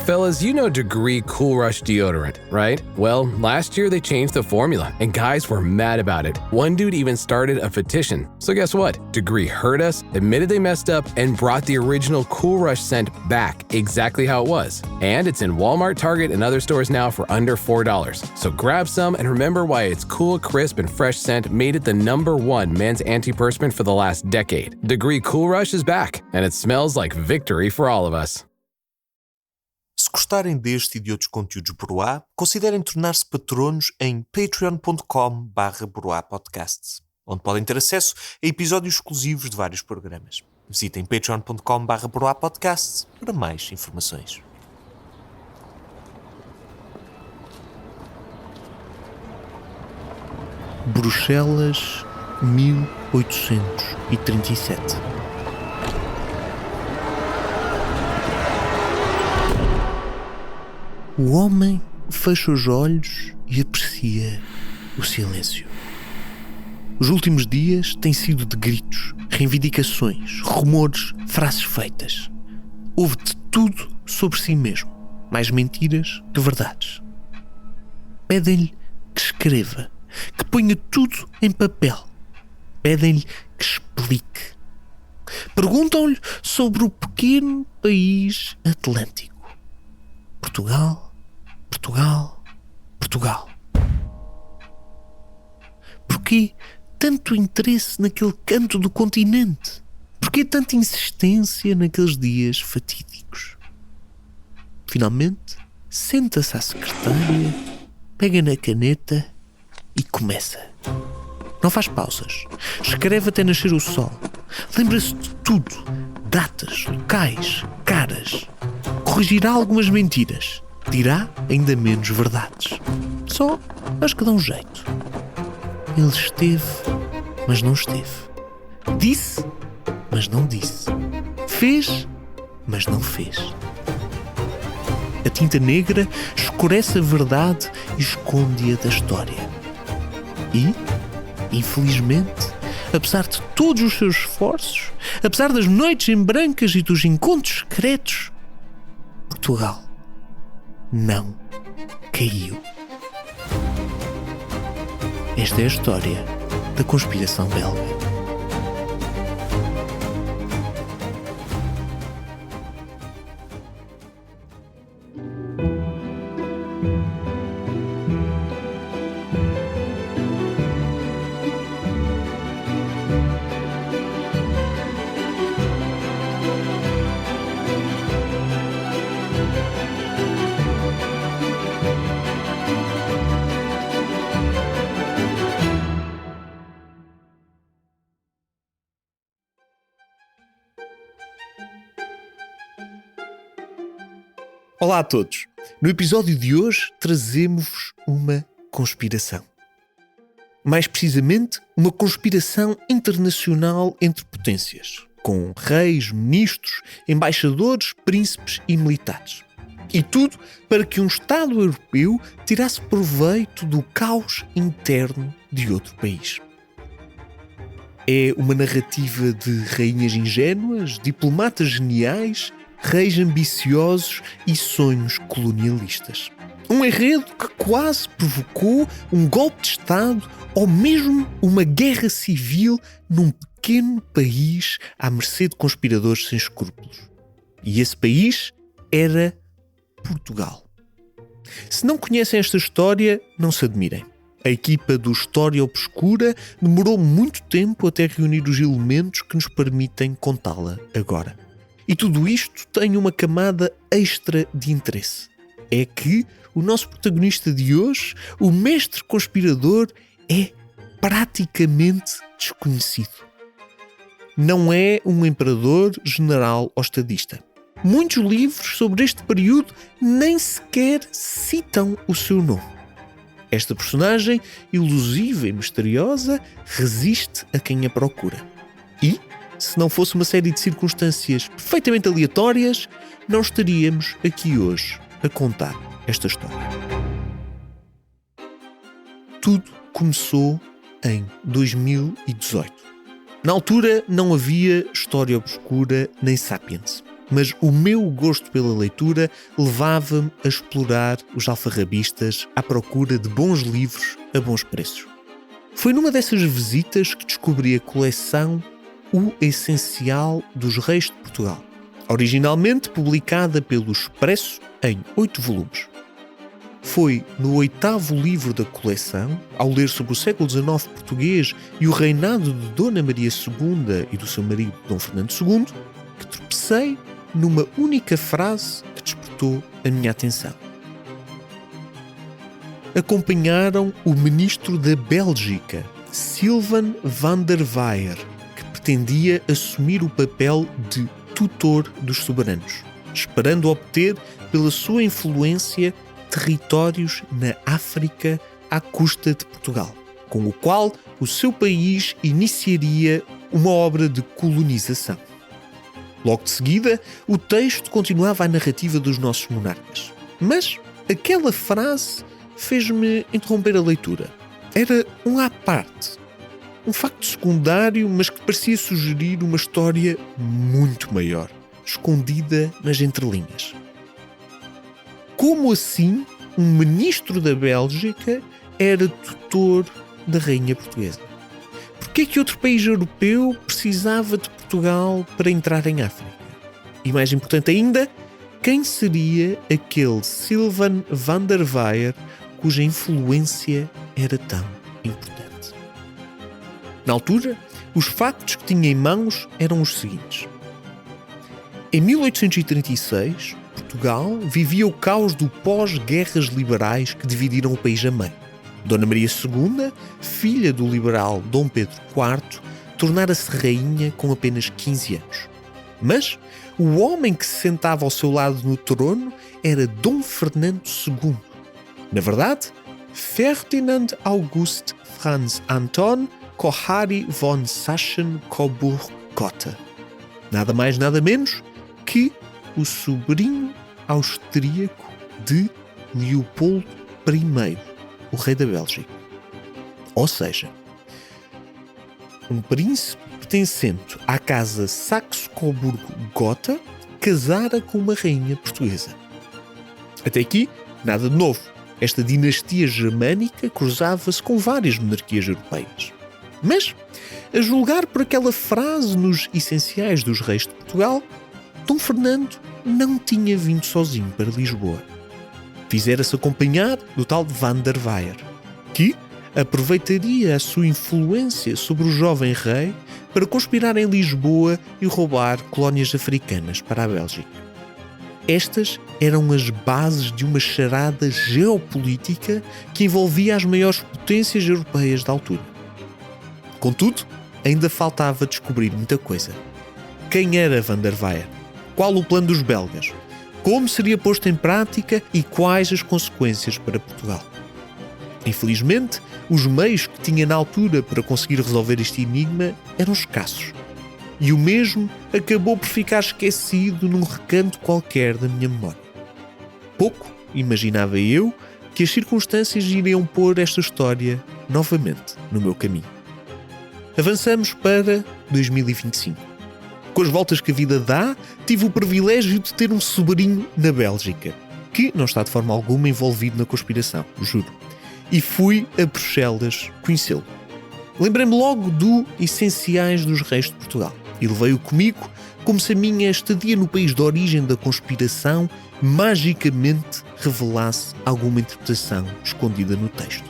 Fellas, you know Degree Cool Rush deodorant, right? Well, last year they changed the formula, and guys were mad about it. One dude even started a petition. So guess what? Degree heard us, admitted they messed up, and brought the original Cool Rush scent back exactly how it was. And it's in Walmart, Target, and other stores now for under $4. So grab some and remember why its cool, crisp, and fresh scent made it the #1 men's antiperspirant for the last decade. Degree Cool Rush is back, and it smells like victory for all of us. Se gostarem deste e de outros conteúdos Broá, considerem tornar-se patronos em patreon.com/broapodcasts, onde podem ter acesso a episódios exclusivos de vários programas. Visitem patreon.com/broapodcasts para mais informações. Bruxelas, 1837. O homem fecha os olhos e aprecia o silêncio. Os últimos dias têm sido de gritos, reivindicações, rumores, frases feitas. Houve de tudo sobre si mesmo, mais mentiras que verdades. Pedem-lhe que escreva, que ponha tudo em papel. Pedem-lhe que explique. Perguntam-lhe sobre o pequeno país atlântico. Portugal, Portugal, Portugal. Porquê tanto interesse naquele canto do continente? Porquê tanta insistência naqueles dias fatídicos? Finalmente, senta-se à secretária, pega na caneta e começa. Não faz pausas. Escreve até nascer o sol. Lembra-se de tudo. Datas, locais, caras. Corrigirá algumas mentiras. Dirá ainda menos verdades. Só acho que dá um jeito. Ele esteve, mas não esteve. Disse, mas não disse. Fez, mas não fez. A tinta negra escurece a verdade e esconde-a da história. E, infelizmente, apesar de todos os seus esforços, apesar das noites em brancas e dos encontros secretos, Portugal não caiu. Esta é a história da conspiração belga. Olá a todos! No episódio de hoje trazemos-vos uma conspiração. Mais precisamente, uma conspiração internacional entre potências, com reis, ministros, embaixadores, príncipes e militares. E tudo para que um Estado europeu tirasse proveito do caos interno de outro país. É uma narrativa de rainhas ingênuas, diplomatas geniais, reis ambiciosos e sonhos colonialistas. Um enredo que quase provocou um golpe de Estado ou mesmo uma guerra civil num pequeno país à mercê de conspiradores sem escrúpulos. E esse país era Portugal. Se não conhecem esta história, não se admirem. A equipa do História Obscura demorou muito tempo até reunir os elementos que nos permitem contá-la agora. E tudo isto tem uma camada extra de interesse. É que o nosso protagonista de hoje, o mestre conspirador, é praticamente desconhecido. Não é um imperador, general ou estadista. Muitos livros sobre este período nem sequer citam o seu nome. Esta personagem, elusiva e misteriosa, resiste a quem a procura. E, se não fosse uma série de circunstâncias perfeitamente aleatórias, não estaríamos aqui hoje a contar esta história. Tudo começou em 2018. Na altura não havia História Obscura nem Sapiens. mas o meu gosto pela leitura levava-me a explorar os alfarrabistas à procura de bons livros a bons preços. Foi numa dessas visitas que descobri a coleção O Essencial dos Reis de Portugal, originalmente publicada pelo Expresso em 8 volumes. Foi no 8º livro da coleção, ao ler sobre o século XIX português e o reinado de Dona Maria II e do seu marido Dom Fernando II, que tropecei numa única frase que despertou a minha atenção. Acompanharam o ministro da Bélgica, Sylvain van der Weyer, que pretendia assumir o papel de tutor dos soberanos, esperando obter, pela sua influência, territórios na África à custa de Portugal, com o qual o seu país iniciaria uma obra de colonização. Logo de seguida, o texto continuava a narrativa dos nossos monarcas. Mas aquela frase fez-me interromper a leitura. Era um à parte, um facto secundário, mas que parecia sugerir uma história muito maior, escondida nas entrelinhas. Como assim um ministro da Bélgica era tutor da rainha portuguesa? Porquê é que outro país europeu precisava de Portugal para entrar em África? E mais importante ainda, quem seria aquele Sylvain van der Weyer cuja influência era tão importante? Na altura, os factos que tinha em mãos eram os seguintes. Em 1836, Portugal vivia o caos do pós-guerras liberais que dividiram o país a meio. Dona Maria II, filha do liberal Dom Pedro IV, tornara-se rainha com apenas 15 anos. Mas o homem que se sentava ao seu lado no trono era Dom Fernando II. Na verdade, Ferdinand August Franz Anton Kohari von Sachsen-Coburg-Gotha. Nada mais, nada menos que o sobrinho austríaco de Leopoldo I, o rei da Bélgica. Ou seja, um príncipe pertencente à casa Saxe-Coburgo-Gotha casara com uma rainha portuguesa. Até aqui, nada de novo. Esta dinastia germânica cruzava-se com várias monarquias europeias. Mas, a julgar por aquela frase nos Essenciais dos Reis de Portugal, Dom Fernando não tinha vindo sozinho para Lisboa. Fizera-se acompanhar do tal Van der Weyer, que aproveitaria a sua influência sobre o jovem rei para conspirar em Lisboa e roubar colónias africanas para a Bélgica. Estas eram as bases de uma charada geopolítica que envolvia as maiores potências europeias da altura. Contudo, ainda faltava descobrir muita coisa. Quem era Van der Weyer? Qual o plano dos belgas? Como seria posto em prática e quais as consequências para Portugal? Infelizmente, os meios que tinha na altura para conseguir resolver este enigma eram escassos. E o mesmo acabou por ficar esquecido num recanto qualquer da minha memória. Pouco imaginava eu que as circunstâncias iriam pôr esta história novamente no meu caminho. Avançamos para 2025. Com as voltas que a vida dá, tive o privilégio de ter um sobrinho na Bélgica, que não está de forma alguma envolvido na conspiração, juro. E fui a Bruxelas conhecê-lo. Lembrei-me logo do Essenciais dos Reis de Portugal e levei-o comigo como se a minha estadia no país de origem da conspiração magicamente revelasse alguma interpretação escondida no texto.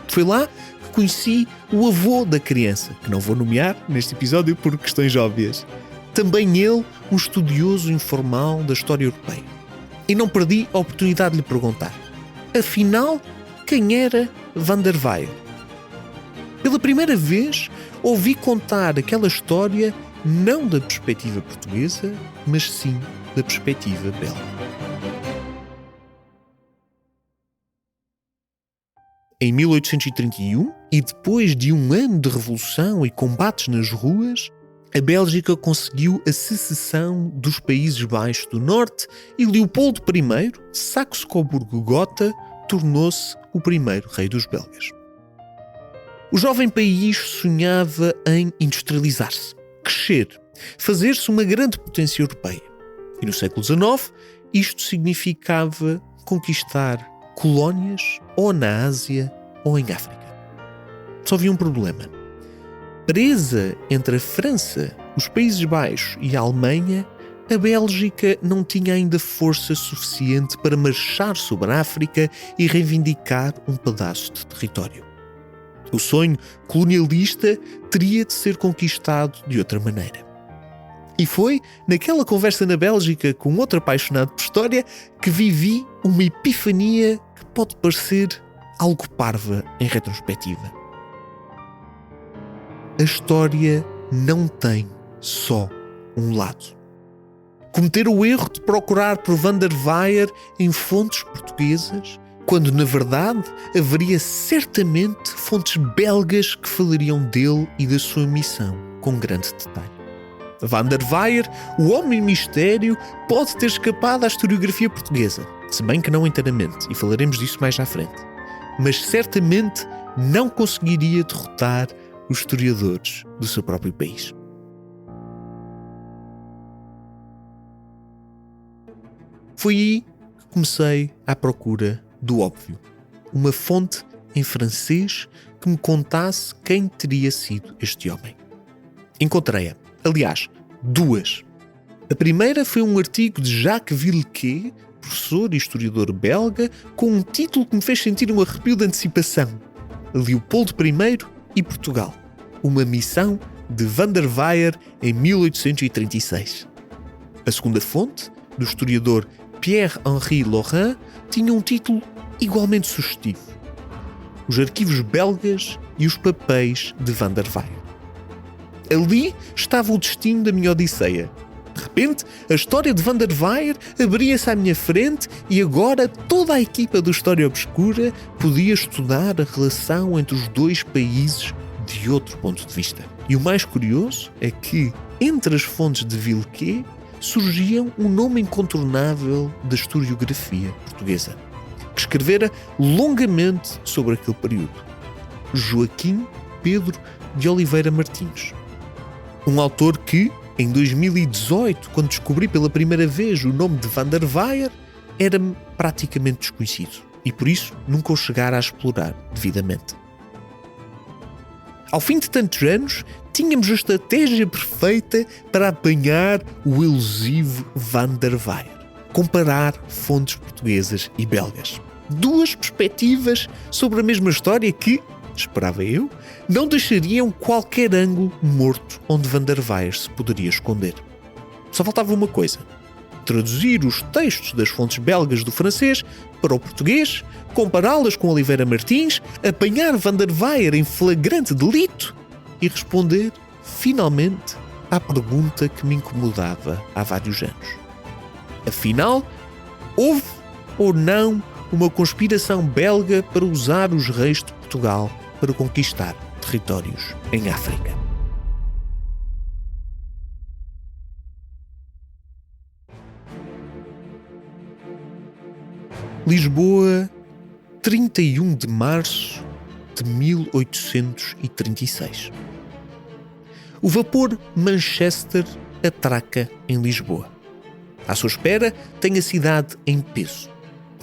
Foi lá que conheci o avô da criança, que não vou nomear neste episódio por questões óbvias. Também ele, um estudioso informal da história europeia. E não perdi a oportunidade de lhe perguntar: afinal, quem era Van der Weyer? Pela primeira vez, ouvi contar aquela história não da perspectiva portuguesa, mas sim da perspectiva belga. Em 1831, e depois de um ano de revolução e combates nas ruas, a Bélgica conseguiu a secessão dos Países Baixos do Norte e Leopoldo I, Saxe-Coburgo-Gotha, tornou-se o primeiro rei dos belgas. O jovem país sonhava em industrializar-se, crescer fazer-se uma grande potência europeia. E no século XIX, isto significava conquistar colónias ou na Ásia ou em África. Só havia um problema. Presa entre a França, os Países Baixos e a Alemanha, a Bélgica não tinha ainda força suficiente para marchar sobre a África e reivindicar um pedaço de território. O sonho colonialista teria de ser conquistado de outra maneira. E foi naquela conversa na Bélgica com outro apaixonado por história que vivi uma epifania que pode parecer algo parva em retrospectiva. A história não tem só um lado. Cometer o erro de procurar por Van der Weyer em fontes portuguesas, quando na verdade haveria certamente fontes belgas que falariam dele e da sua missão com grande detalhe. Van der Weyer, o homem mistério, pode ter escapado à historiografia portuguesa, se bem que não inteiramente, e falaremos disso mais à frente. Mas certamente não conseguiria derrotar os historiadores do seu próprio país. Foi aí que comecei à procura do óbvio. Uma fonte em francês que me contasse quem teria sido este homem. Encontrei-a. Aliás, duas. A primeira foi um artigo de Jacques Villequier, professor e historiador belga, com um título que me fez sentir um arrepio de antecipação. Leopoldo I e Portugal. Uma missão de Van der Weyer em 1836. A segunda fonte, do historiador Pierre-Henri Laurent, tinha um título igualmente sugestivo: Os arquivos belgas e os papéis de Van der Weyer. Ali estava o destino da minha odisseia. De repente, a história de Van der Weyer abria-se à minha frente e agora toda a equipa do História Obscura podia estudar a relação entre os dois países de outro ponto de vista. E o mais curioso é que, entre as fontes de Villequier, surgia um nome incontornável da historiografia portuguesa, que escrevera longamente sobre aquele período: Joaquim Pedro de Oliveira Martins. Um autor que, em 2018, quando descobri pela primeira vez o nome de Van der Weyer, era-me praticamente desconhecido e por isso nunca o chegara a explorar devidamente. Ao fim de tantos anos, tínhamos a estratégia perfeita para apanhar o elusivo Van der Weyer. Comparar fontes portuguesas e belgas. Duas perspectivas sobre a mesma história que, esperava eu, não deixariam qualquer ângulo morto onde Van der Weyer se poderia esconder. Só faltava uma coisa: traduzir os textos das fontes belgas do francês para o português, compará-las com Oliveira Martins, apanhar Van der Weyer em flagrante delito e responder, finalmente, à pergunta que me incomodava há vários anos. Afinal, houve ou não uma conspiração belga para usar os reis de Portugal para conquistar territórios em África? Lisboa, 31 de março de 1836. O vapor Manchester atraca em Lisboa. À sua espera tem a cidade em peso.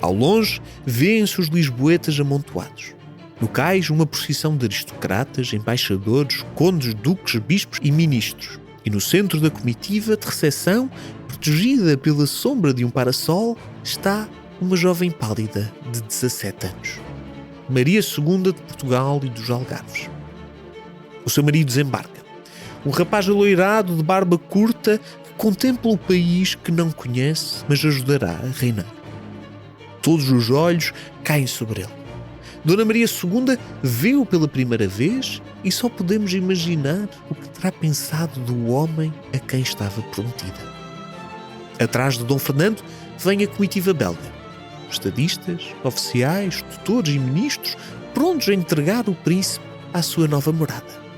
Ao longe, vêem-se os lisboetas amontoados. No cais, uma procissão de aristocratas, embaixadores, condes, duques, bispos e ministros. E no centro da comitiva de recepção, protegida pela sombra de um parasol, está uma jovem pálida de 17 anos. Maria II de Portugal e dos Algarves. O seu marido desembarca. Um rapaz aloirado de barba curta que contempla o país que não conhece, mas ajudará a reinar. Todos os olhos caem sobre ele. Dona Maria II vê-o pela primeira vez e só podemos imaginar o que terá pensado do homem a quem estava prometida. Atrás de Dom Fernando vem a comitiva belga. Estadistas, oficiais, tutores e ministros prontos a entregar o príncipe à sua nova morada.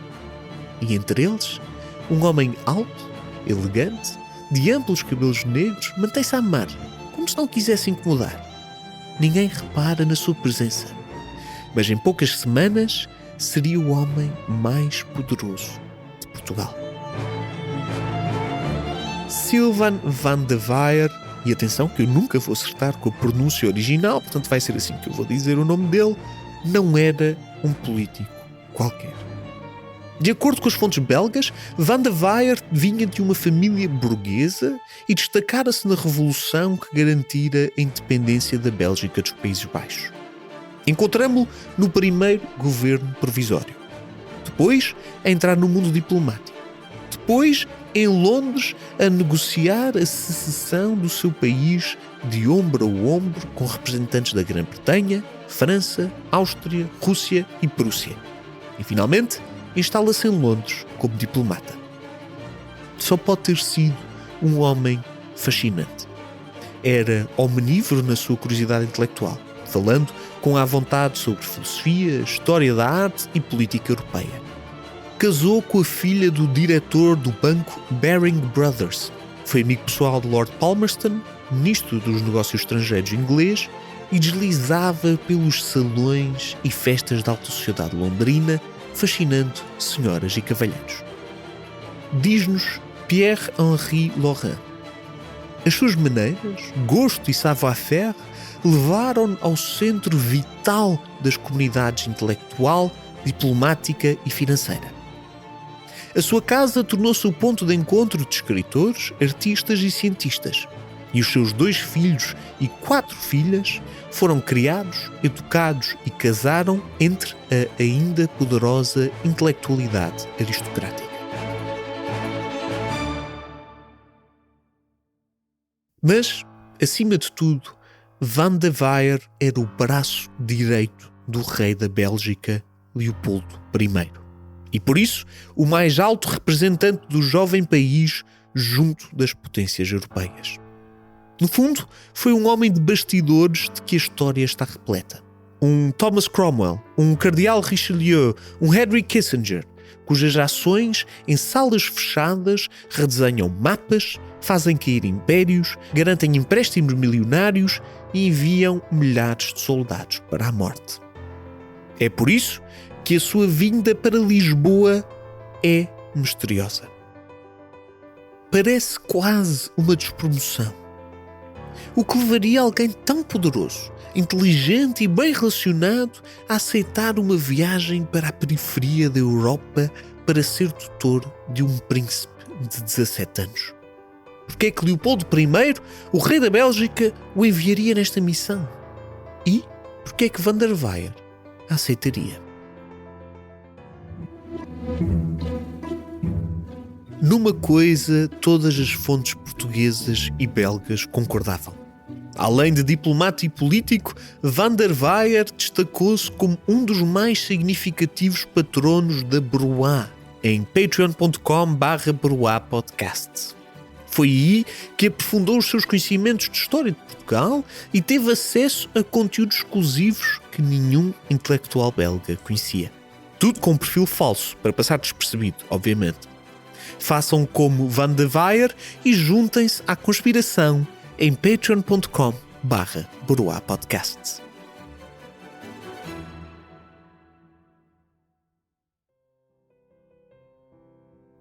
E entre eles, um homem alto, elegante, de amplos cabelos negros, mantém-se à margem, como se não quisesse incomodar. Ninguém repara na sua presença, mas em poucas semanas seria o homem mais poderoso de Portugal. Sylvan van de Waer, e atenção que eu nunca vou acertar com a pronúncia original, portanto vai ser assim que eu vou dizer o nome dele, não era um político qualquer. De acordo com as fontes belgas, Van de Waer vinha de uma família burguesa e destacara-se na revolução que garantira a independência da Bélgica dos Países Baixos. Encontramo-lo no primeiro governo provisório. Depois, a entrar no mundo diplomático. Depois, em Londres, a negociar a secessão do seu país de ombro a ombro com representantes da Grã-Bretanha, França, Áustria, Rússia e Prússia. E, finalmente, instala-se em Londres como diplomata. Só pode ter sido um homem fascinante. Era omnívoro na sua curiosidade intelectual, falando com à vontade sobre filosofia, história da arte e política europeia. Casou com a filha do diretor do banco Baring Brothers. Foi amigo pessoal de Lord Palmerston, ministro dos negócios estrangeiros inglês, e deslizava pelos salões e festas da alta sociedade londrina, fascinando senhoras e cavalheiros. Diz-nos Pierre-Henri Laurent. As suas maneiras, gosto e savoir-faire levaram-no ao centro vital das comunidades intelectual, diplomática e financeira. A sua casa tornou-se o ponto de encontro de escritores, artistas e cientistas. E os seus 2 filhos e 4 filhas foram criados, educados e casaram entre a ainda poderosa intelectualidade aristocrática. Mas, acima de tudo, Van de Waer era o braço direito do rei da Bélgica, Leopoldo I. E por isso, o mais alto representante do jovem país junto das potências europeias. No fundo, foi um homem de bastidores de que a história está repleta. Um Thomas Cromwell, um cardeal Richelieu, um Henry Kissinger, cujas ações em salas fechadas redesenham mapas, fazem cair impérios, garantem empréstimos milionários e enviam milhares de soldados para a morte. É por isso que a sua vinda para Lisboa é misteriosa. Parece quase uma despromoção. O que levaria alguém tão poderoso, inteligente e bem relacionado a aceitar uma viagem para a periferia da Europa para ser tutor de um príncipe de 17 anos? Porque é que Leopoldo I, o rei da Bélgica, o enviaria nesta missão? E porque é que Van der Waer a aceitaria? Numa coisa, todas as fontes portuguesas e belgas concordavam. Além de diplomata e político, Van der Waer destacou-se como um dos mais significativos patronos da Broá, em patreon.com/broapodcast. Foi aí que aprofundou os seus conhecimentos de história de Portugal e teve acesso a conteúdos exclusivos que nenhum intelectual belga conhecia. Tudo com um perfil falso, para passar despercebido, obviamente. Façam como Van der Waer e juntem-se à conspiração em patreon.com/broapodcast.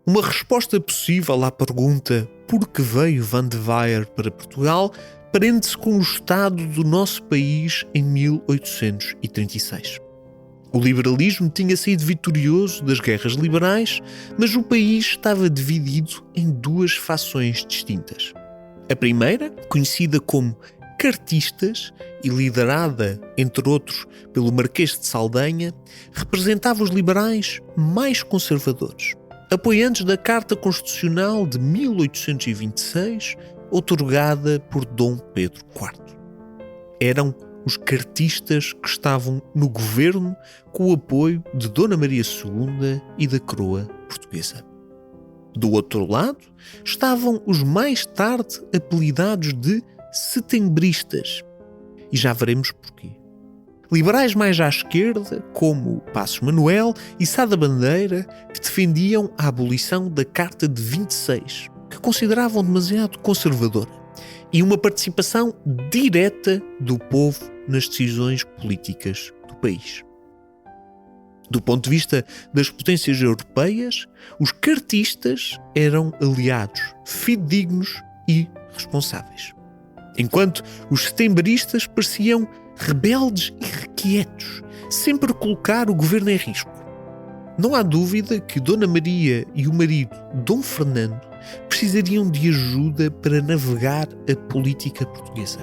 Uma resposta possível à pergunta por que veio Van der Waer para Portugal prende-se com o estado do nosso país em 1836. O liberalismo tinha saído vitorioso das guerras liberais, mas o país estava dividido em 2 fações distintas. A primeira, conhecida como cartistas e liderada, entre outros, pelo Marquês de Saldanha, representava os liberais mais conservadores, apoiantes da Carta Constitucional de 1826, outorgada por Dom Pedro IV. Eram os cartistas que estavam no governo com o apoio de Dona Maria II e da coroa portuguesa. Do outro lado, estavam os mais tarde apelidados de setembristas. E já veremos porquê. Liberais mais à esquerda, como Passos Manuel e Sá da Bandeira, que defendiam a abolição da Carta de 26, que consideravam demasiado conservadora, e uma participação direta do povo nas decisões políticas do país. Do ponto de vista das potências europeias, os cartistas eram aliados, fidedignos e responsáveis. Enquanto os setembristas pareciam rebeldes e requietos, sempre a colocar o governo em risco. Não há dúvida que Dona Maria e o marido, Dom Fernando, precisariam de ajuda para navegar a política portuguesa.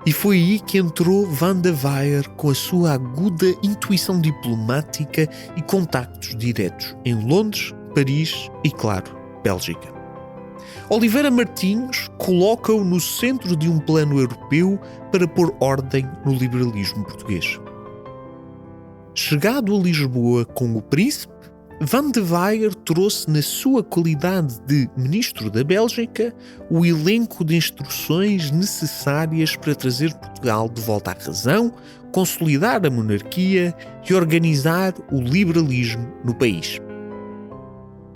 E foi aí que entrou Van de Weyer com a sua aguda intuição diplomática e contactos diretos em Londres, Paris e, claro, Bélgica. Oliveira Martins coloca-o no centro de um plano europeu para pôr ordem no liberalismo português. Chegado a Lisboa com o príncipe, Van de Weyer trouxe na sua qualidade de ministro da Bélgica o elenco de instruções necessárias para trazer Portugal de volta à razão, consolidar a monarquia e organizar o liberalismo no país.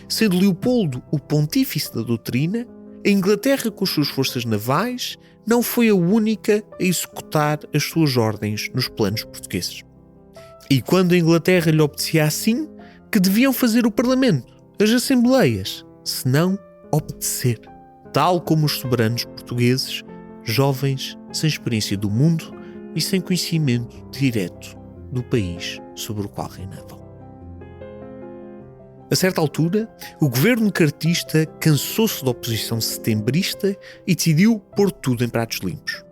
Sendo Leopoldo o pontífice da doutrina, a Inglaterra com as suas forças navais não foi a única a executar as suas ordens nos planos portugueses. E quando a Inglaterra lhe obedecia assim, que deviam fazer o Parlamento, as Assembleias, se não obedecer, tal como os soberanos portugueses, jovens, sem experiência do mundo e sem conhecimento direto do país sobre o qual reinavam. A certa altura, o governo cartista cansou-se da oposição setembrista e decidiu pôr tudo em pratos limpos.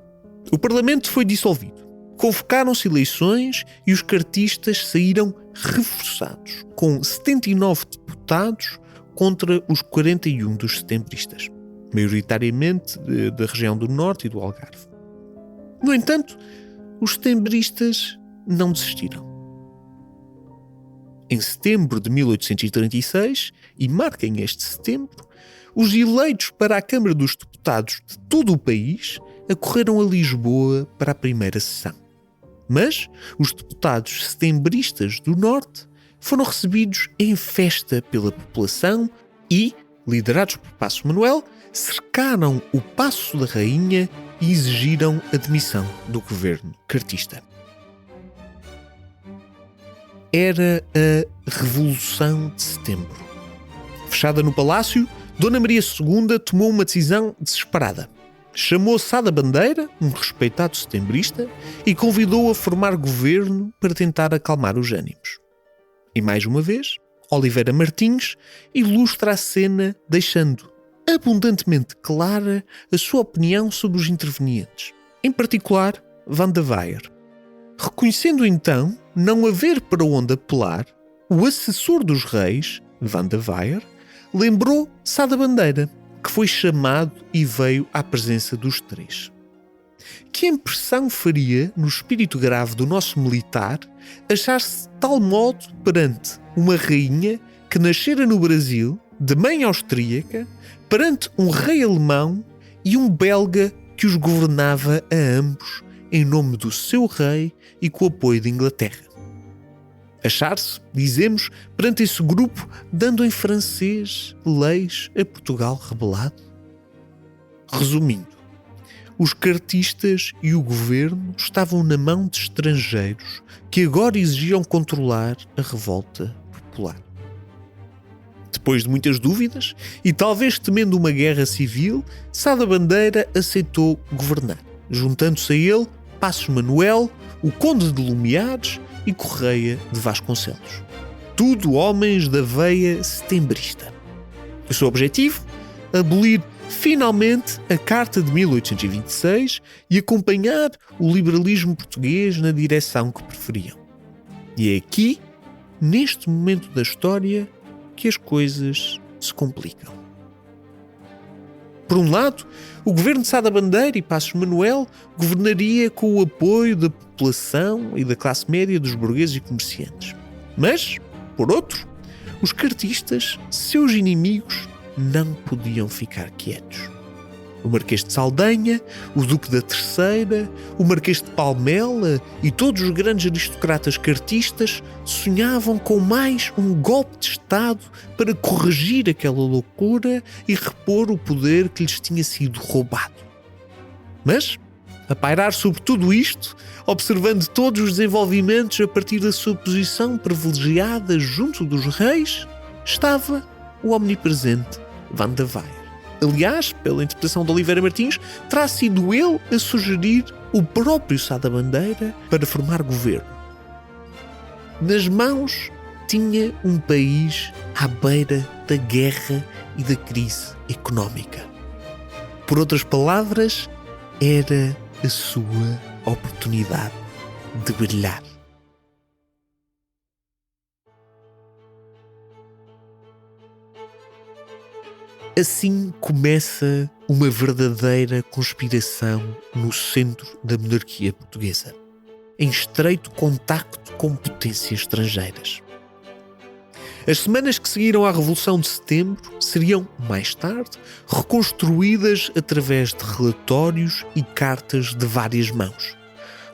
O Parlamento foi dissolvido. Convocaram-se eleições e os cartistas saíram reforçados, com 79 deputados contra os 41 dos setembristas, maioritariamente da região do Norte e do Algarve. No entanto, os setembristas não desistiram. Em setembro de 1836, e marquem este setembro, os eleitos para a Câmara dos Deputados de todo o país acorreram a Lisboa para a primeira sessão. Mas os deputados setembristas do Norte foram recebidos em festa pela população e, liderados por Passos Manuel, cercaram o Paço da Rainha e exigiram a demissão do governo cartista. Era a Revolução de Setembro. Fechada no palácio, Dona Maria II tomou uma decisão desesperada. Chamou Sá da Bandeira, um respeitado setembrista, e convidou-o a formar governo para tentar acalmar os ânimos. E mais uma vez, Oliveira Martins ilustra a cena deixando abundantemente clara a sua opinião sobre os intervenientes, em particular Van de Weyer. Reconhecendo então não haver para onde apelar, o assessor dos reis, Van de Weyer, lembrou Sá da Bandeira, que foi chamado e veio à presença dos três. Que impressão faria no espírito grave do nosso militar achar-se de tal modo perante uma rainha que nascera no Brasil, de mãe austríaca, perante um rei alemão e um belga que os governava a ambos em nome do seu rei e com o apoio da Inglaterra. Achar-se, dizemos, perante esse grupo, dando em francês leis a Portugal rebelado? Resumindo, os cartistas e o governo estavam na mão de estrangeiros que agora exigiam controlar a revolta popular. Depois de muitas dúvidas, e talvez temendo uma guerra civil, Sá da Bandeira aceitou governar, juntando-se a ele Passos Manuel, o Conde de Lumiares e Correia de Vasconcelos. Tudo homens da veia setembrista. O seu objetivo? Abolir finalmente a Carta de 1826 e acompanhar o liberalismo português na direção que preferiam. E é aqui, neste momento da história, que as coisas se complicam. Por um lado, o governo de Sá da Bandeira e Passos Manuel governaria com o apoio da população e da classe média dos burgueses e comerciantes. Mas, por outro, os cartistas, seus inimigos, não podiam ficar quietos. O Marquês de Saldanha, o Duque da Terceira, o Marquês de Palmela e todos os grandes aristocratas cartistas sonhavam com mais um golpe de Estado para corrigir aquela loucura e repor o poder que lhes tinha sido roubado. Mas a pairar sobre tudo isto, observando todos os desenvolvimentos a partir da sua posição privilegiada junto dos reis, estava o omnipresente Van der Weyer. Aliás, pela interpretação de Oliveira Martins, terá sido ele a sugerir o próprio Sá da Bandeira para formar governo. Nas mãos tinha um país à beira da guerra e da crise económica. Por outras palavras, era a sua oportunidade de brilhar. Assim começa uma verdadeira conspiração no centro da monarquia portuguesa, em estreito contacto com potências estrangeiras. As semanas que seguiram à Revolução de Setembro seriam, mais tarde, reconstruídas através de relatórios e cartas de várias mãos.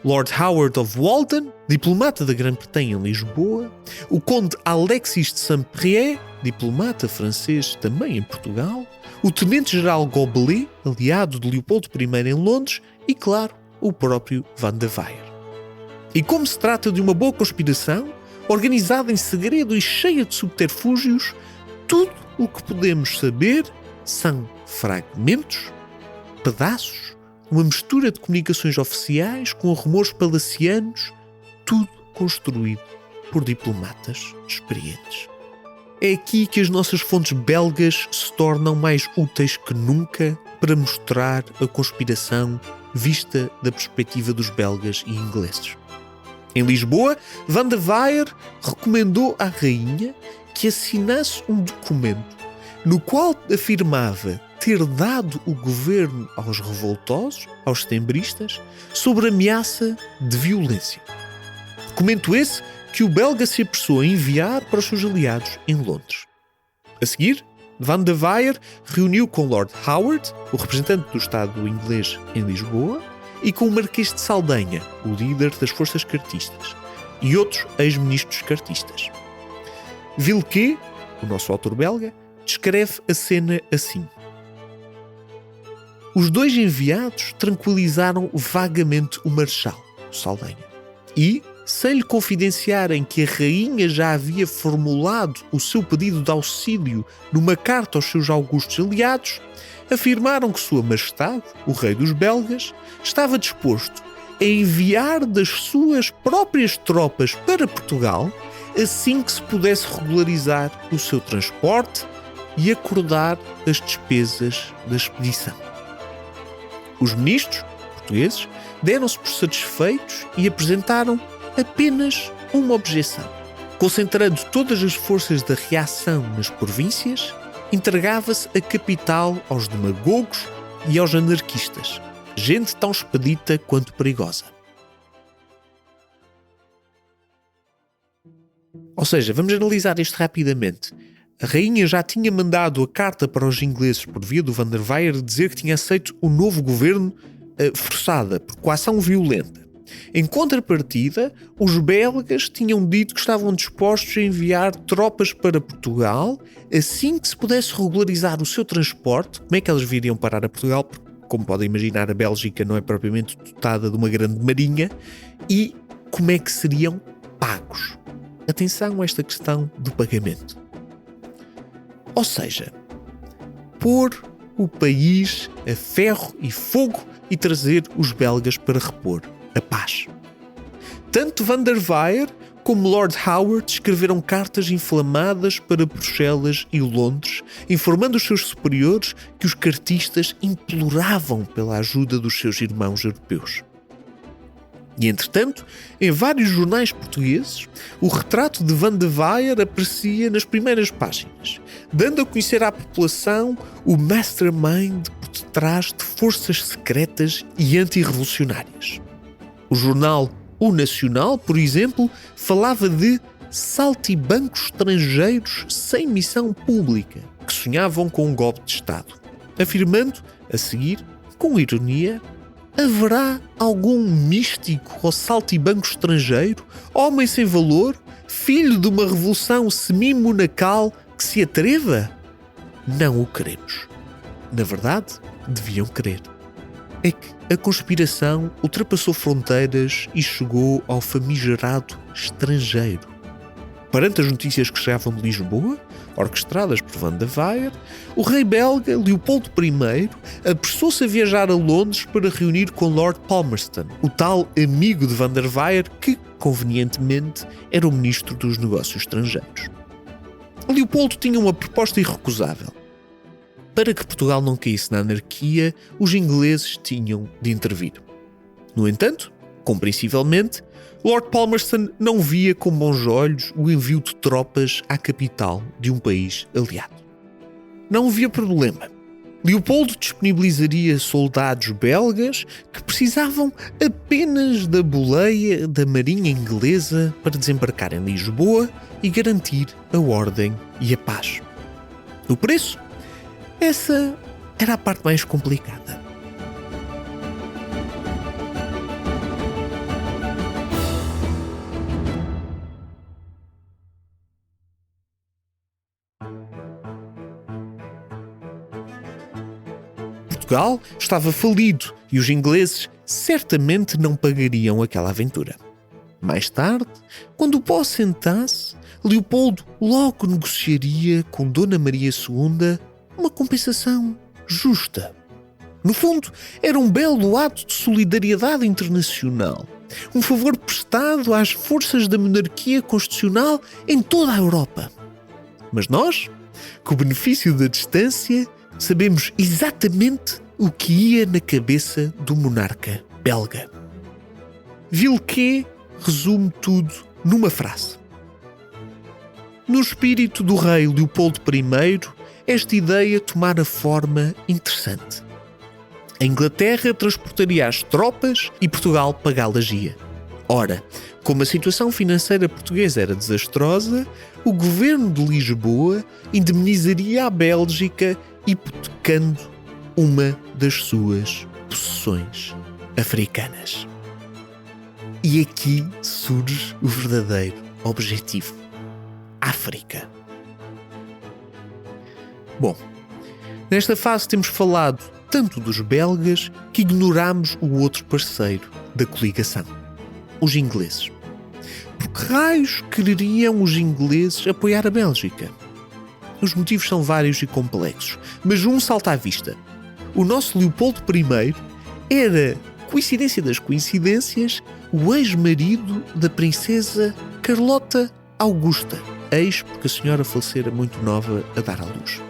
Lord Howard of Walton, diplomata da Grã-Bretanha em Lisboa, o conde Alexis de Saint-Priest, diplomata francês também em Portugal, o tenente-geral Goblet, aliado de Leopoldo I em Londres, e, claro, o próprio Van der Weyer. E como se trata de uma boa conspiração, organizada em segredo e cheia de subterfúgios, tudo o que podemos saber são fragmentos, pedaços, uma mistura de comunicações oficiais com rumores palacianos, tudo construído por diplomatas experientes. É aqui que as nossas fontes belgas se tornam mais úteis que nunca para mostrar a conspiração vista da perspectiva dos belgas e ingleses. Em Lisboa, Van der Weyer recomendou à rainha que assinasse um documento no qual afirmava ter dado o governo aos revoltosos, aos setembristas, sob ameaça de violência. Documento esse que o belga se apressou a enviar para os seus aliados em Londres. A seguir, Van der Weyer reuniu com Lord Howard, o representante do Estado inglês em Lisboa, e com o Marquês de Saldanha, o líder das forças cartistas, e outros ex-ministros cartistas. Vilquet, o nosso autor belga, descreve a cena assim. Os dois enviados tranquilizaram vagamente o Marechal, o Saldanha, e, sem lhe confidenciarem que a rainha já havia formulado o seu pedido de auxílio numa carta aos seus augustos aliados, afirmaram que Sua Majestade, o rei dos belgas, estava disposto a enviar das suas próprias tropas para Portugal assim que se pudesse regularizar o seu transporte e acordar as despesas da expedição. Os ministros portugueses deram-se por satisfeitos e apresentaram apenas uma objeção. Concentrando todas as forças da reação nas províncias, entregava-se a capital aos demagogos e aos anarquistas, gente tão expedita quanto perigosa. Ou seja, vamos analisar isto rapidamente. A rainha já tinha mandado a carta para os ingleses por via do Van der Weyer dizer que tinha aceito o novo governo forçada, por coação violenta. Em contrapartida, os belgas tinham dito que estavam dispostos a enviar tropas para Portugal assim que se pudesse regularizar o seu transporte. Como é que elas viriam parar a Portugal? Porque, como podem imaginar, a Bélgica não é propriamente dotada de uma grande marinha. E como é que seriam pagos? Atenção a esta questão do pagamento. Ou seja, pôr o país a ferro e fogo e trazer os belgas para repor a paz. Tanto Van der Weyer como Lord Howard escreveram cartas inflamadas para Bruxelas e Londres, informando os seus superiores que os cartistas imploravam pela ajuda dos seus irmãos europeus. E, entretanto, em vários jornais portugueses, o retrato de Van der Weyer aparecia nas primeiras páginas, dando a conhecer à população o mastermind por detrás de forças secretas e antirrevolucionárias. O jornal O Nacional, por exemplo, falava de saltibancos estrangeiros sem missão pública, que sonhavam com um golpe de Estado, afirmando, a seguir, com ironia, haverá algum místico ou saltibanco estrangeiro, homem sem valor, filho de uma revolução semi-monacal que se atreva? Não o queremos. Na verdade, deviam querer. É que a conspiração ultrapassou fronteiras e chegou ao famigerado estrangeiro. Perante as notícias que chegavam de Lisboa, orquestradas por Van der Weyer, o rei belga Leopoldo I apressou-se a viajar a Londres para reunir com Lord Palmerston, o tal amigo de Van der Weyer que, convenientemente, era o ministro dos Negócios Estrangeiros. Leopoldo tinha uma proposta irrecusável. Para que Portugal não caísse na anarquia, os ingleses tinham de intervir. No entanto, compreensivelmente, Lord Palmerston não via com bons olhos o envio de tropas à capital de um país aliado. Não havia problema. Leopoldo disponibilizaria soldados belgas que precisavam apenas da boleia da marinha inglesa para desembarcar em Lisboa e garantir a ordem e a paz. O preço? Essa era a parte mais complicada. Portugal estava falido e os ingleses certamente não pagariam aquela aventura. Mais tarde, quando o pó sentasse, Leopoldo logo negociaria com Dona Maria II uma compensação justa. No fundo, era um belo ato de solidariedade internacional, um favor prestado às forças da monarquia constitucional em toda a Europa. Mas nós, com o benefício da distância, sabemos exatamente o que ia na cabeça do monarca belga. Villequier resume tudo numa frase. No espírito do rei Leopoldo I, esta ideia tomara forma interessante. A Inglaterra transportaria as tropas e Portugal pagá-las-ia. Ora, como a situação financeira portuguesa era desastrosa, o governo de Lisboa indemnizaria a Bélgica hipotecando uma das suas possessões africanas. E aqui surge o verdadeiro objetivo: África. Bom, nesta fase temos falado tanto dos belgas que ignoramos o outro parceiro da coligação, os ingleses. Por que raios quereriam os ingleses apoiar a Bélgica? Os motivos são vários e complexos, mas um salta à vista. O nosso Leopoldo I era, coincidência das coincidências, o ex-marido da princesa Carlota Augusta, ex porque a senhora falecera muito nova a dar à luz.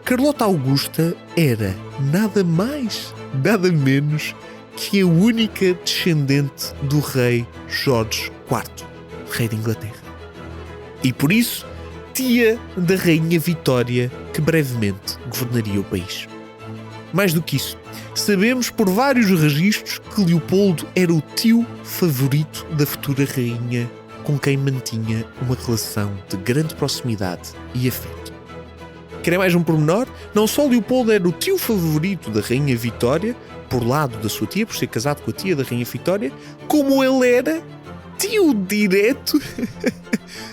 Carlota Augusta era nada mais, nada menos que a única descendente do rei Jorge IV, rei de Inglaterra. E por isso, tia da rainha Vitória, que brevemente governaria o país. Mais do que isso, sabemos por vários registros que Leopoldo era o tio favorito da futura rainha, com quem mantinha uma relação de grande proximidade e afeto. Querem mais um pormenor? Não só Leopoldo era o tio favorito da rainha Vitória, por lado da sua tia, por ser casado com a tia da rainha Vitória, como ele era tio direto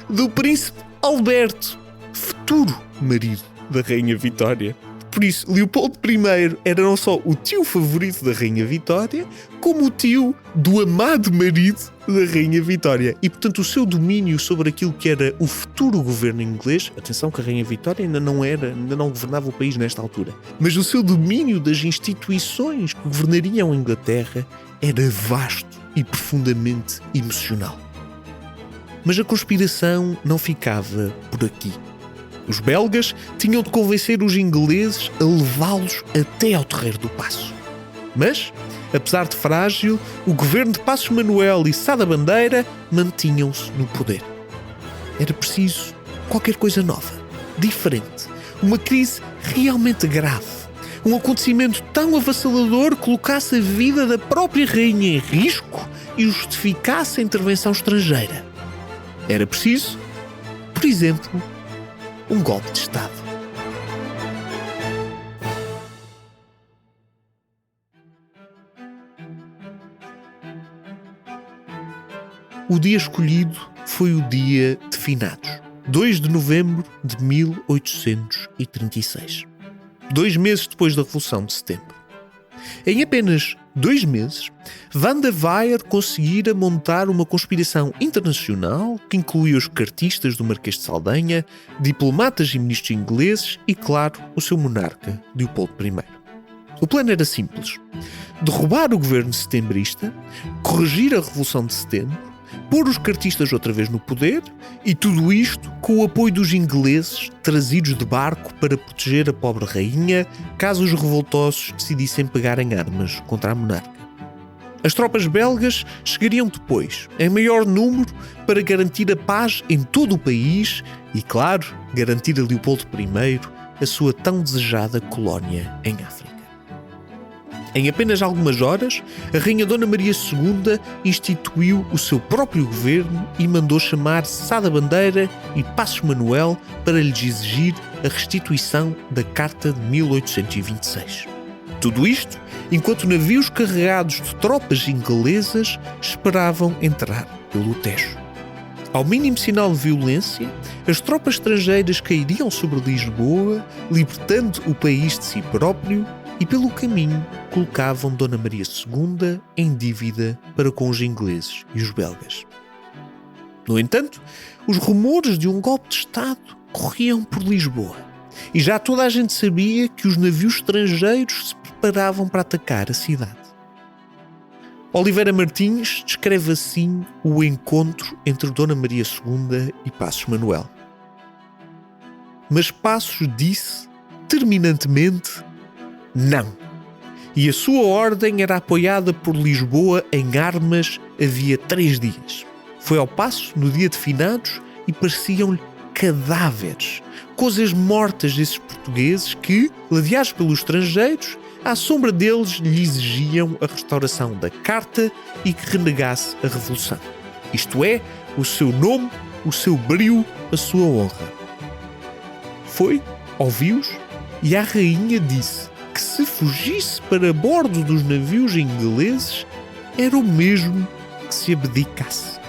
do príncipe Alberto, futuro marido da rainha Vitória. Por isso, Leopoldo I era não só o tio favorito da rainha Vitória, como o tio do amado marido da rainha Vitória. E, portanto, o seu domínio sobre aquilo que era o futuro governo inglês, atenção que a rainha Vitória ainda não governava o país nesta altura, mas o seu domínio das instituições que governariam a Inglaterra era vasto e profundamente emocional. Mas a conspiração não ficava por aqui. Os belgas tinham de convencer os ingleses a levá-los até ao Terreiro do Paço. Mas, apesar de frágil, o governo de Passos Manuel e Sá da Bandeira mantinham-se no poder. Era preciso qualquer coisa nova, diferente, uma crise realmente grave, um acontecimento tão avassalador que colocasse a vida da própria rainha em risco e justificasse a intervenção estrangeira. Era preciso, por exemplo, um golpe de Estado. O dia escolhido foi o dia de finados, 2 de novembro de 1836, 2 meses depois da Revolução de Setembro. Em apenas 2 meses, Van der Weyer conseguira montar uma conspiração internacional que incluía os cartistas do Marquês de Saldanha, diplomatas e ministros ingleses e, claro, o seu monarca, Leopoldo I. O plano era simples: derrubar o governo setembrista, corrigir a Revolução de Setembro, pôr os cartistas outra vez no poder e tudo isto com o apoio dos ingleses trazidos de barco para proteger a pobre rainha caso os revoltosos decidissem pegar em armas contra a monarca. As tropas belgas chegariam depois, em maior número, para garantir a paz em todo o país e, claro, garantir a Leopoldo I a sua tão desejada colónia em África. Em apenas algumas horas, a rainha Dona Maria II instituiu o seu próprio governo e mandou chamar Sá da Bandeira e Passos Manuel para lhes exigir a restituição da Carta de 1826. Tudo isto enquanto navios carregados de tropas inglesas esperavam entrar pelo Tejo. Ao mínimo sinal de violência, as tropas estrangeiras cairiam sobre Lisboa, libertando o país de si próprio, e pelo caminho colocavam Dona Maria II em dívida para com os ingleses e os belgas. No entanto, os rumores de um golpe de Estado corriam por Lisboa e já toda a gente sabia que os navios estrangeiros se preparavam para atacar a cidade. Oliveira Martins descreve assim o encontro entre Dona Maria II e Passos Manuel. Mas Passos disse terminantemente não. E a sua ordem era apoiada por Lisboa em armas havia 3 dias. Foi ao passo no dia de finados e pareciam-lhe cadáveres, coisas mortas desses portugueses que, ladeados pelos estrangeiros, à sombra deles lhe exigiam a restauração da Carta e que renegasse a Revolução. Isto é, o seu nome, o seu brio, a sua honra. Foi, ouviu-os, e a rainha disse que se fugisse para bordo dos navios ingleses era o mesmo que se abdicasse.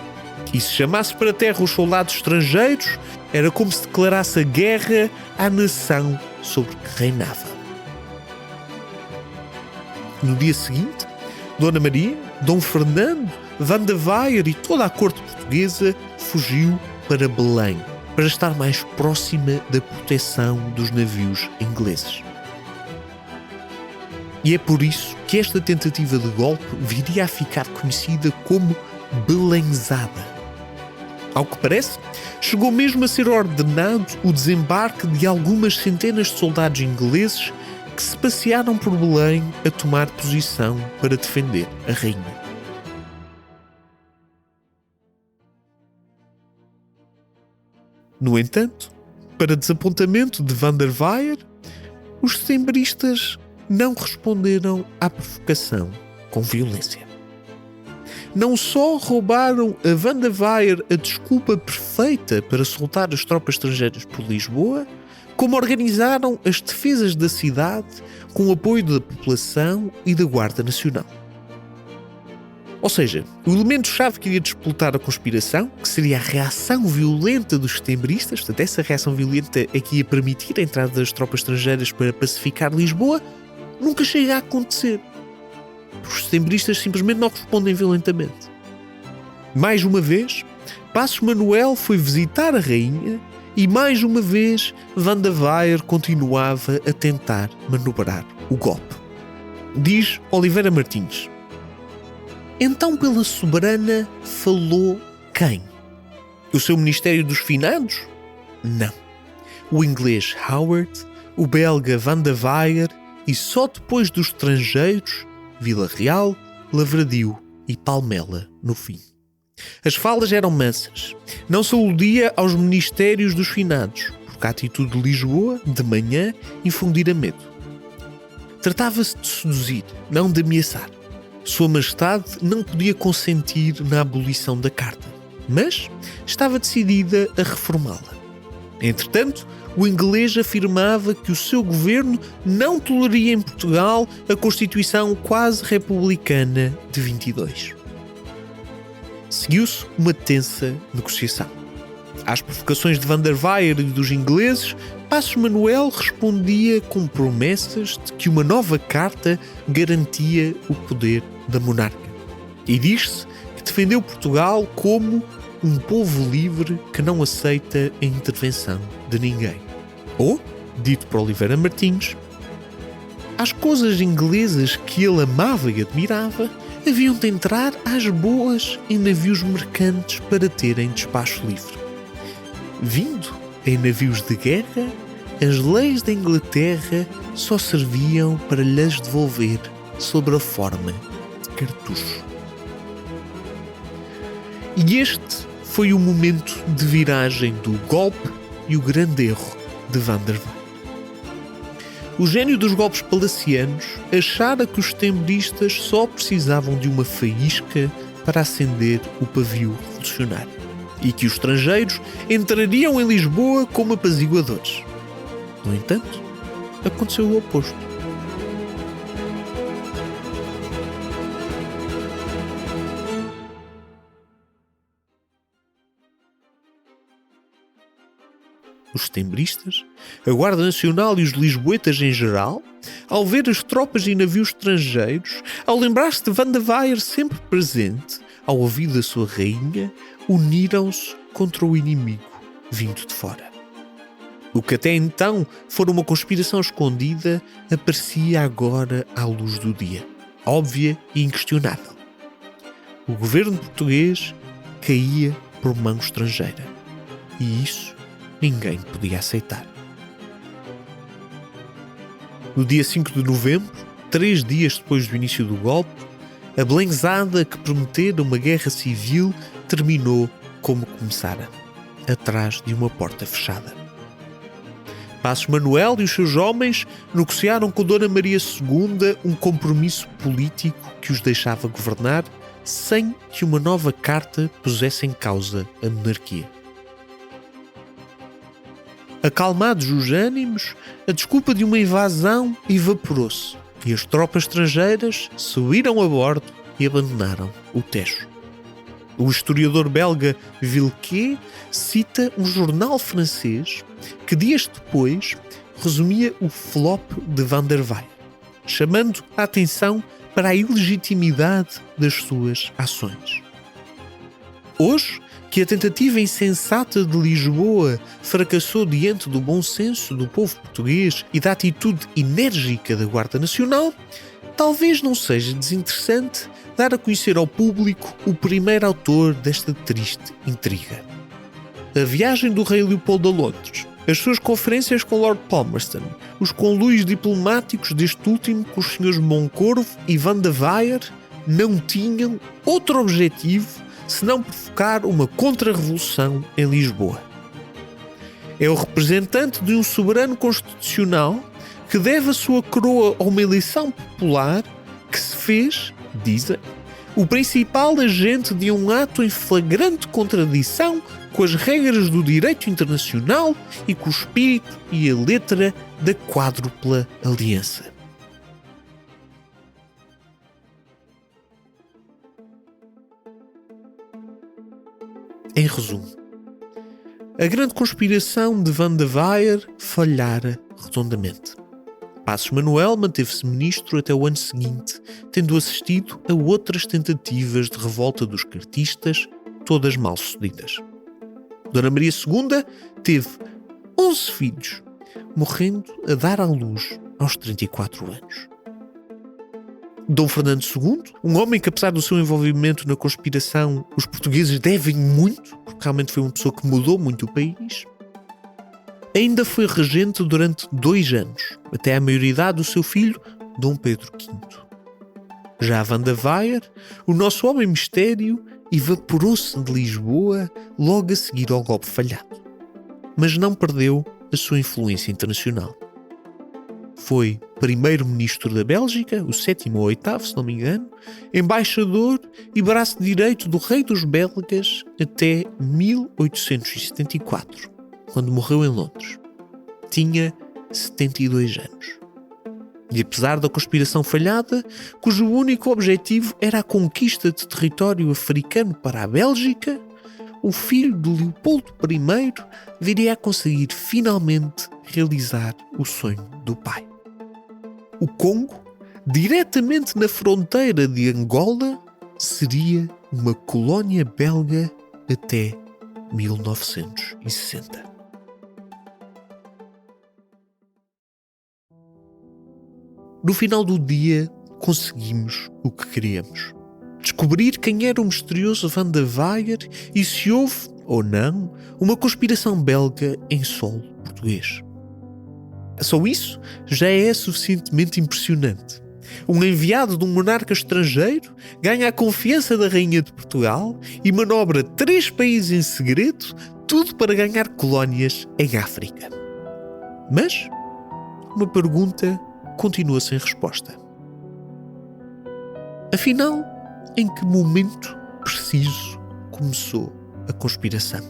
E se chamasse para terra os soldados estrangeiros, era como se declarasse a guerra à nação sobre que reinava. No dia seguinte, Dona Maria, Dom Fernando, Van der Weyer e toda a corte portuguesa fugiu para Belém, para estar mais próxima da proteção dos navios ingleses. E é por isso que esta tentativa de golpe viria a ficar conhecida como Belenzada. Ao que parece, chegou mesmo a ser ordenado o desembarque de algumas centenas de soldados ingleses que se passearam por Belém a tomar posição para defender a rainha. No entanto, para desapontamento de Van der Weyer, os setembristas não responderam à provocação com violência. Não só roubaram a Van der Weyer a desculpa perfeita para soltar as tropas estrangeiras por Lisboa, como organizaram as defesas da cidade com o apoio da população e da Guarda Nacional. Ou seja, o elemento-chave que iria disputar a conspiração, que seria a reação violenta dos setembristas, portanto, essa reação violenta é que ia permitir a entrada das tropas estrangeiras para pacificar Lisboa, nunca chega a acontecer. Os setembristas simplesmente não respondem violentamente. Mais uma vez, Passos Manuel foi visitar a rainha e mais uma vez Van der Weyer continuava a tentar manobrar o golpe. Diz Oliveira Martins: então pela soberana falou quem? O seu Ministério dos Finados? Não. O inglês Howard, o belga Van der Weyer e só depois dos estrangeiros, Vila Real, Lavradio e Palmela no fim. As falas eram mansas. Não se aludia aos Ministérios dos Finados, porque a atitude de Lisboa, de manhã, infundira medo. Tratava-se de seduzir, não de ameaçar. Sua Majestade não podia consentir na abolição da Carta, mas estava decidida a reformá-la. Entretanto, o inglês afirmava que o seu governo não toleraria em Portugal a Constituição quase republicana de 22. Seguiu-se uma tensa negociação. Às provocações de Van der Weyer e dos ingleses, Passos Manuel respondia com promessas de que uma nova carta garantia o poder da monarca. E diz-se que defendeu Portugal como um povo livre que não aceita a intervenção de ninguém. Ou, dito por Oliveira Martins, as coisas inglesas que ele amava e admirava haviam de entrar às boas em navios mercantes para terem despacho livre. Vindo em navios de guerra, as leis da Inglaterra só serviam para lhes devolver sob a forma de cartucho. E este foi o momento de viragem do golpe e o grande erro de Van der Waal. O gênio dos golpes palacianos achara que os setembristas só precisavam de uma faísca para acender o pavio revolucionário e que os estrangeiros entrariam em Lisboa como apaziguadores. No entanto, aconteceu o oposto. Os setembristas, a Guarda Nacional e os lisboetas em geral, ao ver as tropas e navios estrangeiros, ao lembrar-se de Van der Waal sempre presente, ao ouvir da sua rainha, uniram-se contra o inimigo vindo de fora. O que até então fora uma conspiração escondida aparecia agora à luz do dia, óbvia e inquestionável. O governo português caía por mão estrangeira. E isso ninguém podia aceitar. No dia 5 de novembro, 3 dias depois do início do golpe, a belenzada que prometera uma guerra civil terminou como começara, atrás de uma porta fechada. Passos Manuel e os seus homens negociaram com Dona Maria II um compromisso político que os deixava governar sem que uma nova carta pusesse em causa a monarquia. Acalmados os ânimos, a desculpa de uma invasão evaporou-se e as tropas estrangeiras subiram a bordo e abandonaram o Tejo. O historiador belga Villequier cita um jornal francês que dias depois resumia o flop de Van der Waal, chamando a atenção para a ilegitimidade das suas ações. Hoje, que a tentativa insensata de Lisboa fracassou diante do bom senso do povo português e da atitude enérgica da Guarda Nacional, talvez não seja desinteressante dar a conhecer ao público o primeiro autor desta triste intriga. A viagem do rei Leopoldo a Londres, as suas conferências com Lord Palmerston, os conluios diplomáticos deste último com os senhores Moncorvo e Van der Waal não tinham outro objetivo senão provocar uma contra-revolução em Lisboa. É o representante de um soberano constitucional que deve a sua coroa a uma eleição popular que se fez, dizem, o principal agente de um ato em flagrante contradição com as regras do direito internacional e com o espírito e a letra da quádrupla aliança. Em resumo, a grande conspiração de Van der Waal falhara redondamente. Passos Manuel manteve-se ministro até o ano seguinte, tendo assistido a outras tentativas de revolta dos cartistas, todas mal-sucedidas. Dona Maria II teve 11 filhos, morrendo a dar à luz aos 34 anos. Dom Fernando II, um homem que, apesar do seu envolvimento na conspiração, os portugueses devem muito, porque realmente foi uma pessoa que mudou muito o país, ainda foi regente durante 2 anos, até à maioridade do seu filho, Dom Pedro V. Já Van der Waal, o nosso homem mistério, evaporou-se de Lisboa logo a seguir ao golpe falhado, mas não perdeu a sua influência internacional. Foi primeiro-ministro da Bélgica, o 7º ou 8º, se não me engano, embaixador e braço direito do rei dos belgas até 1874, quando morreu em Londres. Tinha 72 anos. E apesar da conspiração falhada, cujo único objetivo era a conquista de território africano para a Bélgica, o filho de Leopoldo I viria a conseguir finalmente realizar o sonho do pai. O Congo, diretamente na fronteira de Angola, seria uma colónia belga até 1960. No final do dia, conseguimos o que queríamos. Descobrir quem era o misterioso Van de Waer e se houve, ou não, uma conspiração belga em solo português. Só isso já é suficientemente impressionante. Um enviado de um monarca estrangeiro ganha a confiança da Rainha de Portugal e manobra 3 países em segredo, tudo para ganhar colónias em África. Mas uma pergunta continua sem resposta. Afinal, em que momento preciso começou a conspiração?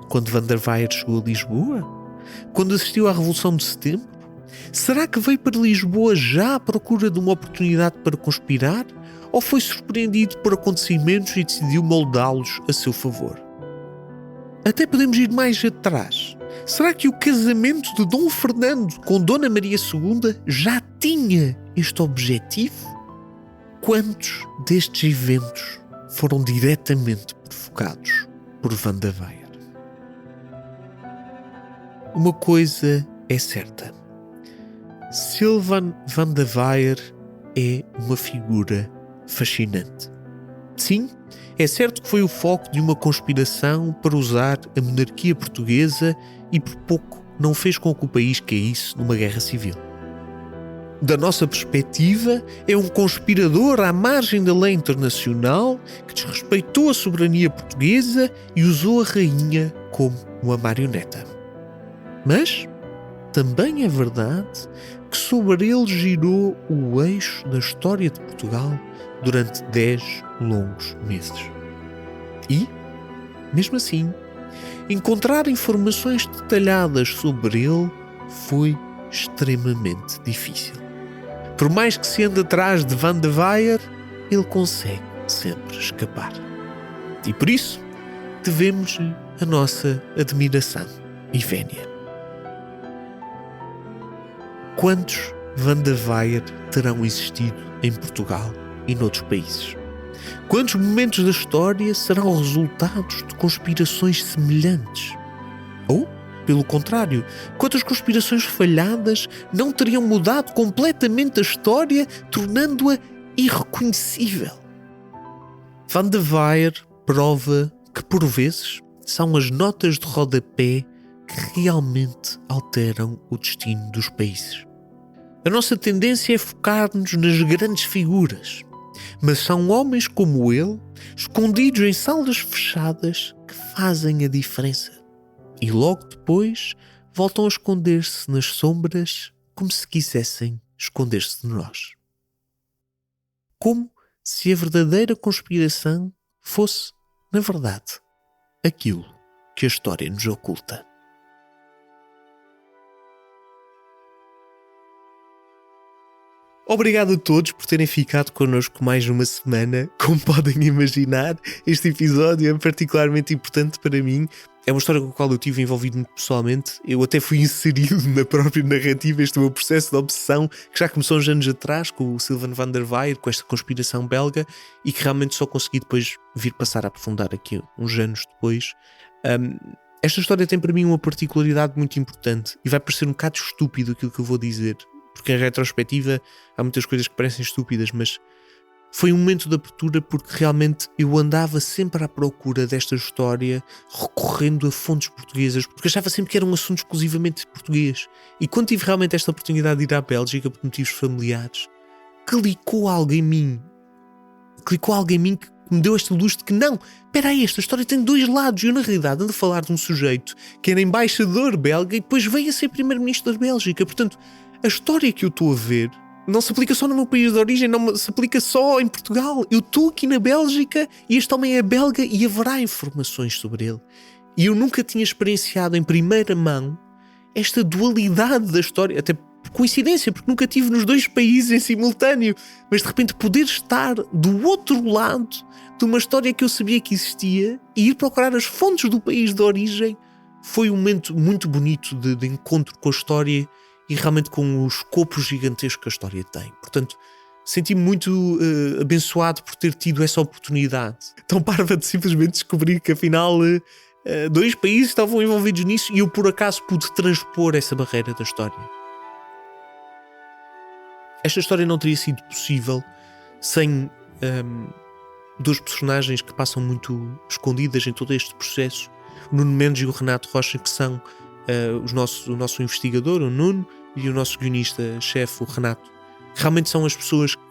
Quando Van der Waer chegou a Lisboa? Quando assistiu à Revolução de Setembro? Será que veio para Lisboa já à procura de uma oportunidade para conspirar? Ou foi surpreendido por acontecimentos e decidiu moldá-los a seu favor? Até podemos ir mais atrás. Será que o casamento de Dom Fernando com Dona Maria II já tinha este objetivo? Quantos destes eventos foram diretamente provocados por Van der Waer? Uma coisa é certa. Sylvain Van der Waer é uma figura fascinante. Sim, é certo que foi o foco de uma conspiração para usar a monarquia portuguesa e por pouco não fez com que o país caísse numa guerra civil. Da nossa perspectiva, é um conspirador à margem da lei internacional que desrespeitou a soberania portuguesa e usou a rainha como uma marioneta. Mas também é verdade que sobre ele girou o eixo da história de Portugal durante 10 longos meses. E, mesmo assim, encontrar informações detalhadas sobre ele foi extremamente difícil. Por mais que se ande atrás de Van der Waer, ele consegue sempre escapar. E por isso, devemos-lhe a nossa admiração e vénia. Quantos Van der Waer terão existido em Portugal e noutros países? Quantos momentos da história serão resultados de conspirações semelhantes? Ou, pelo contrário, quantas conspirações falhadas não teriam mudado completamente a história, tornando-a irreconhecível? Van der Waer prova que, por vezes, são as notas de rodapé que realmente alteram o destino dos países. A nossa tendência é focar-nos nas grandes figuras, mas são homens como ele, escondidos em salas fechadas, que fazem a diferença. E logo depois voltam a esconder-se nas sombras como se quisessem esconder-se de nós. Como se a verdadeira conspiração fosse, na verdade, aquilo que a história nos oculta. Obrigado a todos por terem ficado connosco mais uma semana. Como podem imaginar, este episódio é particularmente importante para mim. É uma história com a qual eu tive envolvido muito pessoalmente. Eu até fui inserido na própria narrativa, este meu processo de obsessão, que já começou uns anos atrás, com o Sylvain Van der Waer, com esta conspiração belga, e que realmente só consegui depois vir passar a aprofundar aqui uns anos depois. Esta história tem para mim uma particularidade muito importante, e vai parecer um bocado estúpido aquilo que eu vou dizer, porque em retrospectiva há muitas coisas que parecem estúpidas, mas foi um momento de abertura porque realmente eu andava sempre à procura desta história, recorrendo a fontes portuguesas, porque achava sempre que era um assunto exclusivamente português. E quando tive realmente esta oportunidade de ir à Bélgica por motivos familiares, clicou algo em mim que me deu esta luz de que não, espera aí, esta história tem dois lados. E eu na realidade ando a falar de um sujeito que era embaixador belga e depois veio a ser primeiro-ministro da Bélgica. Portanto, a história que eu estou a ver não se aplica só no meu país de origem, não se aplica só em Portugal. Eu estou aqui na Bélgica e este homem é belga e haverá informações sobre ele. E eu nunca tinha experienciado em primeira mão esta dualidade da história, até por coincidência, porque nunca estive nos dois países em simultâneo, mas de repente poder estar do outro lado de uma história que eu sabia que existia e ir procurar as fontes do país de origem foi um momento muito bonito de encontro com a história e realmente com o escopo gigantesco que a história tem. Portanto, senti-me muito abençoado por ter tido essa oportunidade. Tão parva de simplesmente descobrir que afinal 2 países estavam envolvidos nisso e eu por acaso pude transpor essa barreira da história. Esta história não teria sido possível sem 2 personagens que passam muito escondidas em todo este processo. O Nuno Mendes e o Renato Rocha, que são o nosso investigador, o Nuno, e o nosso guionista-chefe, o Renato. Realmente são as pessoas que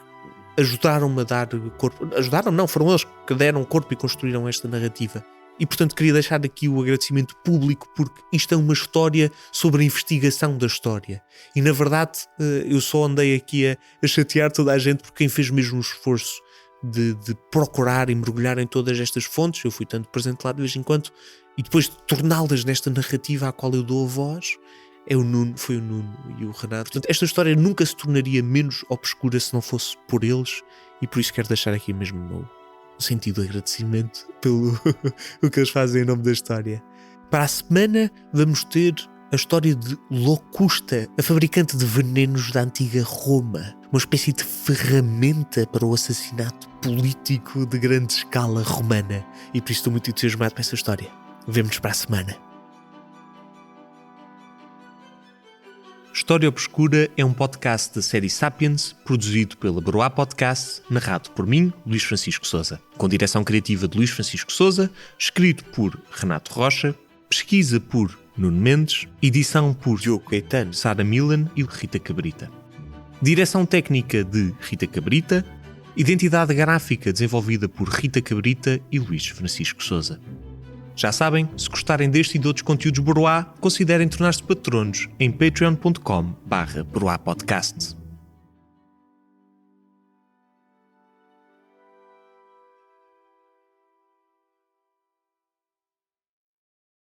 ajudaram-me a dar corpo. Ajudaram? Não, foram eles que deram corpo e construíram esta narrativa. E, portanto, queria deixar aqui o agradecimento público, porque isto é uma história sobre a investigação da história. E, na verdade, eu só andei aqui a chatear toda a gente por quem fez mesmo um esforço de procurar e mergulhar em todas estas fontes. Eu fui tanto presente lá de vez em quando, e depois de torná-las nesta narrativa à qual eu dou a voz, foi o Nuno e o Renato. Portanto, esta história nunca se tornaria menos obscura se não fosse por eles, e por isso quero deixar aqui mesmo o meu sentido de agradecimento pelo o que eles fazem em nome da história. Para a semana vamos ter a história de Locusta, a fabricante de venenos da antiga Roma, uma espécie de ferramenta para o assassinato político de grande escala romana, e por isso estou muito entusiasmado para essa história. Vemo-nos para a semana. História Obscura é um podcast da série Sapiens, produzido pela Broá Podcast, narrado por mim, Luís Francisco Sousa, com direção criativa de Luís Francisco Sousa, escrito por Renato Rocha, pesquisa por Nuno Mendes, edição por Diogo Caetano, Sara Milan e Rita Cabrita. Direção técnica de Rita Cabrita, identidade gráfica desenvolvida por Rita Cabrita e Luís Francisco Sousa. Já sabem, se gostarem deste e de outros conteúdos Broá, considerem tornar-se patronos em patreon.com/broapodcast.